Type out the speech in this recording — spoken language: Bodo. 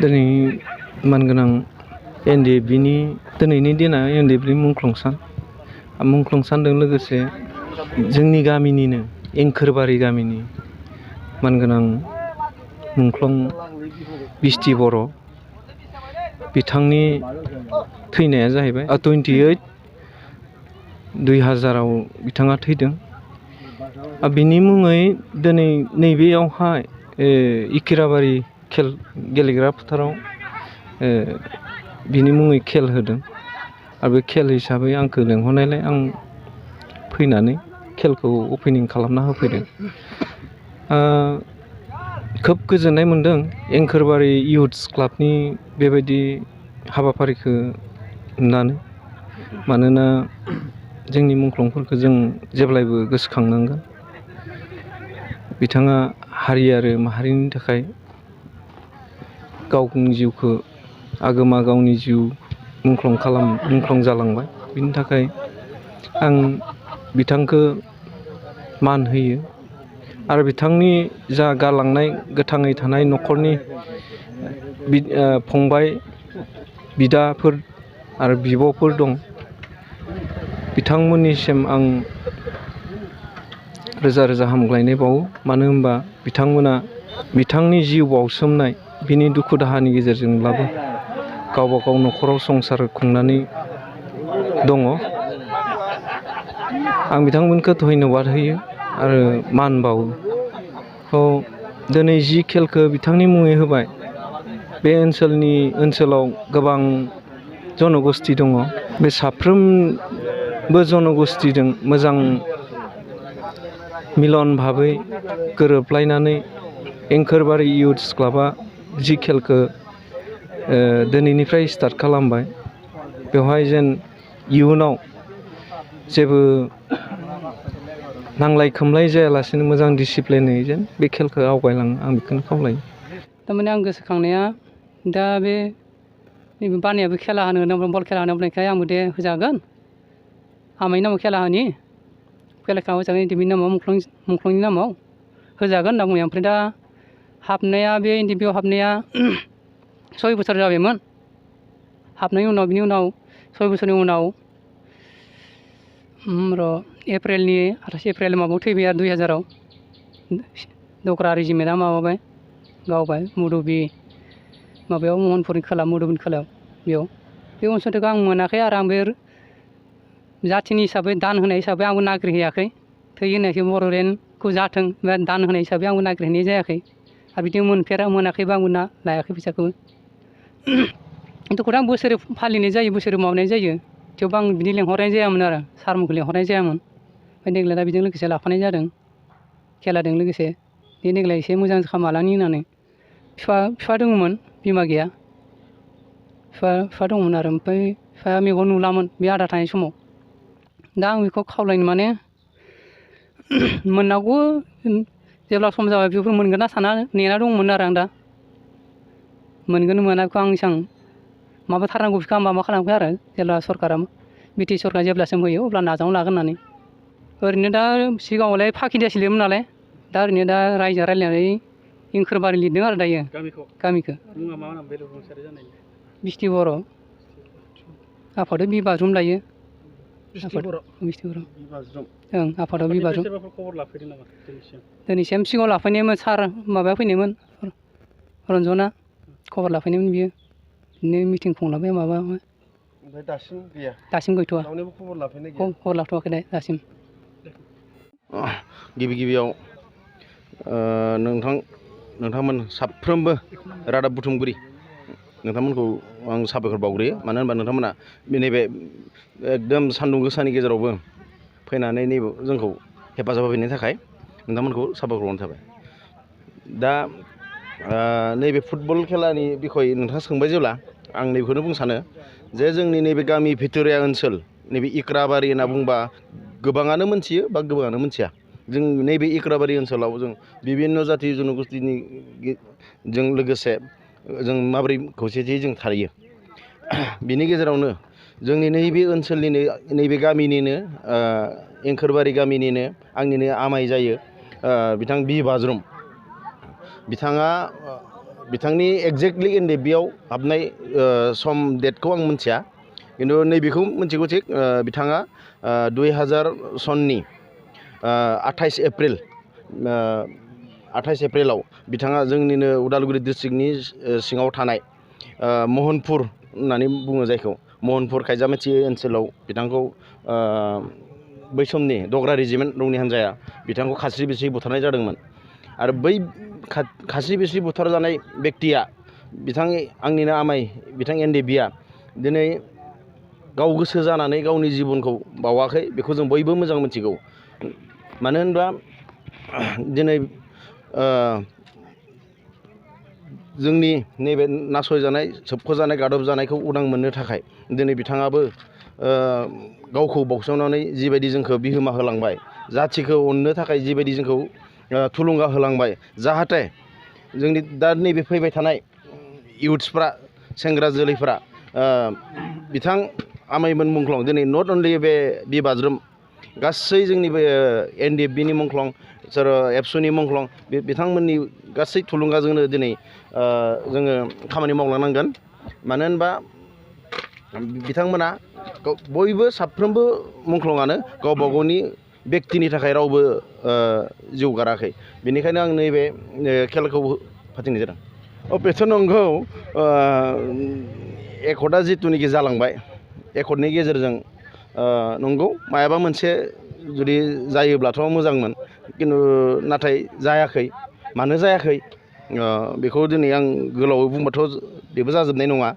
दिनै मानगोनां एनडिएफबिनि दिनैनि दिना एनडिएफबि मुंख्लं सान। मुंख्लं सानजों लोगोसे जोंनि गामिनिनो एंखोरबारि गामिनि मानगोनां मुंख्लं बिस्ति बर' बिथांनि थैनाया जाहैबाय 28/2000 बिथाङा थैदों। बिनि मुङै दिनै नैबेयावहाय इकिराबारि खेल गेलेग्रा फोथाराव बिनि मुङै खेल होदों आरो बे खेल हिसाबै आंखौ लेंहरनायलाय आं फैनानै खेलखौ अपेनिं खालामना होफैदों। खोब गोजोननाय मोनदों एंखोरबारि इयुथ्स क्लाबनि बेबायदि हाबाफारिखौ नुनानै। मानोना जोंनि मुंख्लंफोरखौ जों जेब्लायबो गोसोखांनांगोन। बिथाङा हारि आरो माहारिनि थाखाय गावनि जिउखौ आगोमा गावनि जिउ मुंख्लं जालांबाय। बिनि थाखाय आं बिथांखौ मान होयो आरो बिथांनि जा गालांनाय गोथाङै थानाय न'खरनि फंबाय बिदाफोर आरो बिब'फोर दं, बिथांमोननिसिम आं रोजा रोजा हामग्लायनाय बावो। मानो होनबा बिथांमोना बिथांनि जिउ बावसोमनाय बिनि दुखु दाहानि गेजेरजोंब्लाबो गावबा गाव न'खराव संसार खुंनानै दङ। आं बिथांमोनखौ धन्यबाद होयो आरो मान बावो। दिनै जि खेलखौ बिथांनि मुङै होबाय, बे ओनसोलाव गोबां जनगोष्ठी दङ। बे साफ्रोमबो जनगोष्ठीजों मोजां मिलन भाबै गोरोबलायनानै एंखोरबारि इयुथ्स क्लाबा जि खेलखौ दिनैनिफ्राय स्टार्ट खालामबाय, बेवहाय जेन इयुनाव जेबो नांलाय खोमलाय जायालासेनो मोजां डिसिप्लिनै जेन बे खेलखौ आवगायलाङो, आं बेखौनो खावलायो। थारमाने आं गोसोखांनाया दा बे नैबे बानायाबो खेला होनो बल खेला होनो बुंनायखाय आंबो दे होजागोन। आमाइनि नामाव खेला होनि, खेलाखौ होजागोन एनडिएफबिनि नामाव मुंख्लंनि नामाव होजागोन होनना बुंबाय। ओमफ्राय दा हाबनाया बे एनडिएफबियाव हाबनाया 6 बोसोर जाबायमोन। हाबनायनि उनाव बिनि उनाव 6 बोसोरनि उनाव एप्रिलनि 28 एप्रिल माबायाव थैबाय आरो 2000 दग्रा रेजिमेन्टआ माबाबाय गावबाय मुदुबि माबायाव महनपुरनि खोला मुदुबिनि खोलायाव बेयाव बे अनसुंथाइखौ आं मोनाखै आरो आं बे जाथिनि हिसाबै दान होनाय हिसाबै आंबो नागिरहैयाखै। थै होनायखौ बर'रेन्टखौ जाथों बा दान होनाय हिसाबै आंबो नागिरहैनाय जायाखै आरो बिदि मोनाखैबा आंबो लायाखै फैसाखौबो। खिन्थु आं बोसोरै फालिनाय जायो, बोसोरै माबानाय जायो। थेवबो आं बिदि लेंहरनाय जायामोन आरो सारमोनखौ लेंहरनाय जायामोन। ओमफ्राय देग्लाय दा बेजों लोगोसे लाफानाय जादों खेलाजों लोगोसे। बे देग्लाय एसे मोजां खालामलांनि होननानै बिफा दङमोन, बिमा गैया। बिफा दंमोन आरो ओमफ्राय बिफाया मेगन नुलामोन बे आदा थानाय समाव। दा आं बेखौ खावलायनो माने मोननांगौ जेब्ला सम जाबाय बेफोर मोनगोन ना साना नेना दंमोन आरो आं दा मोनगोन मोनाखौ आं एसेबां माबाथारनांगौ बेखौ आं माबा खालामाखै आरो जेब्ला सरकारा बिटिसि सरकारा जेब्लासिम होयो अब्ला नाजावना लागोन होननानै। ओरैनो दा सिगाङावलाय फाखिदियासो लिरोमोन नालाय, दा ओरैनो दा रायजोआ रायलायनानै एंखोरबारि लिरदों आरो दायो गामिखौ। बिस्ति बर' आफादाव बिबाज्रुम लायो। बिस्ति बर' ओं आफादाव बिबाज्रुम। दिनैसिम सिगाङाव लाफैनायमोन सार माबाया फैनायमोन रन्जना खबर लाफैनायमोन बियो। बिदिनो मिटिं खुंलाबाय माबा। ओमफ्राय दासिम गैया? दासिम गैथ'वा। रावनिबो खबर लाफैनाय गैया? खबर लाथ'वाखै दे दासिम। गिबियाव नोंथांमोन साफ्रोमबो रादाब बुथुमगिरि नोंथांमोनखौ आं साबायखर बावग्रोयो। मानो होनबा नोंथांमोना नैबे एकदम सान्दुं गोसानि गेजेरावबो फैनानै नैबे जोंखौ हेफाजाब होफैनायनि थाखाय नोंथांमोनखौ साबायखर बावनाय थाबाय। दा नैबे फुटबल खेलानि बिखय नोंथाङा सोंबाय जेब्ला आं नैबेखौनो बुंनो सानो जे जोंनि नैबे गामि भिथोरिया ओनसोल नैबे इक्राबारि होनना बुंबा गोबाङानो मोनथियो बा गोबाङानो मोनथिया। जों नैबे इक्राबारि ओनसोलाव जों बिभिन्न जाथि जनगोष्ठीनि जों लोगोसे जों माबोरै खौसेथियै जों थायो। बिनि गेजेरावनो जोंनि नैबे ओनसोलनिनो नैबे गामिनिनो एंखोरबारि गामिनिनो आंनिनो आमाइ जायो बिथां बि बाज्रुम। बिथाङा बिथांनि एक्जेक्टलि NDP-आव हाबनाय सम डेटखौ आं मिथिया खिन्थु नैबेखौ मिथिगौ थिग बिथाङा 2000 सननि 28 एप्रिलाव बिथाङा जोंनिनो उदालगुरि डिस्ट्रिक्टनि सिङाव थानाय महनपुर होननानै बुङो जायखौ महनपुर खायजामाथि ओनसोलाव बिथांखौ बै समनि दग्रा रेजिमेन्ट रौनि हान्जाया बिथांखौ खास्रि बिस्रि बुथारनाय जादोंमोन आरो बै खास्रि बिस्रि बुथारजानाय बेक्तिया आंनिनो आमाय बिथां NDP-आ दिनै गाव गोसो जानानै गावनि जिबनखौ बावाखै बेखौ जों बयबो मोजां मिथिगौ मानो होनबा दिनै जोंनि नैबे नासयजानाय सोबख'जानाय गादबजानायखौ उदां मोननो थाखाय दिनै बिथाङाबो गावखौ बावसोमनानै जिबायदि जोंखौ बिहोमा होलांबाय जाथिखौ अननो थाखाय जिबायदि जोंखौ थुलुंगा होलांबाय जाहाथे जोंनि दा नैबे फैबाय थानाय इयुथ्सफ्रा सेंग्रा जोलैफ्रा बिथां आमायमोन मुंख्लं दिनै नट अनलि बे बाज्रुम गासै जोंनि बे NDP-नि मुंख्लं सोर एबसुनि मुंख्लं बिथांमोननि गासै थुलुंगाजोंनो दिनै जोङो खामानि मावलांनांगोन मानो होनबा बिथांमोना बयबो साफ्रोमबो मुंख्लङानो गावबा गावनि बेक्तिनि थाखाय रावबो जिउ गाराखै बेनिखायनो आं नैबे खेलखौ फाथिनाय जादों बेथ' नंगौ एकर्डआ जिथुनिखि जालांबाय एकर्डनि गेजेरजों नंगौ मायाबा मोनसे जुदि जायोब्लाथ' मोजांमोन खिन्थु नाथाय जायाखै मानो जायाखै बेखौ दिनै आं गोलावै बुंबाथ' बेबो जाजोबनाय नङा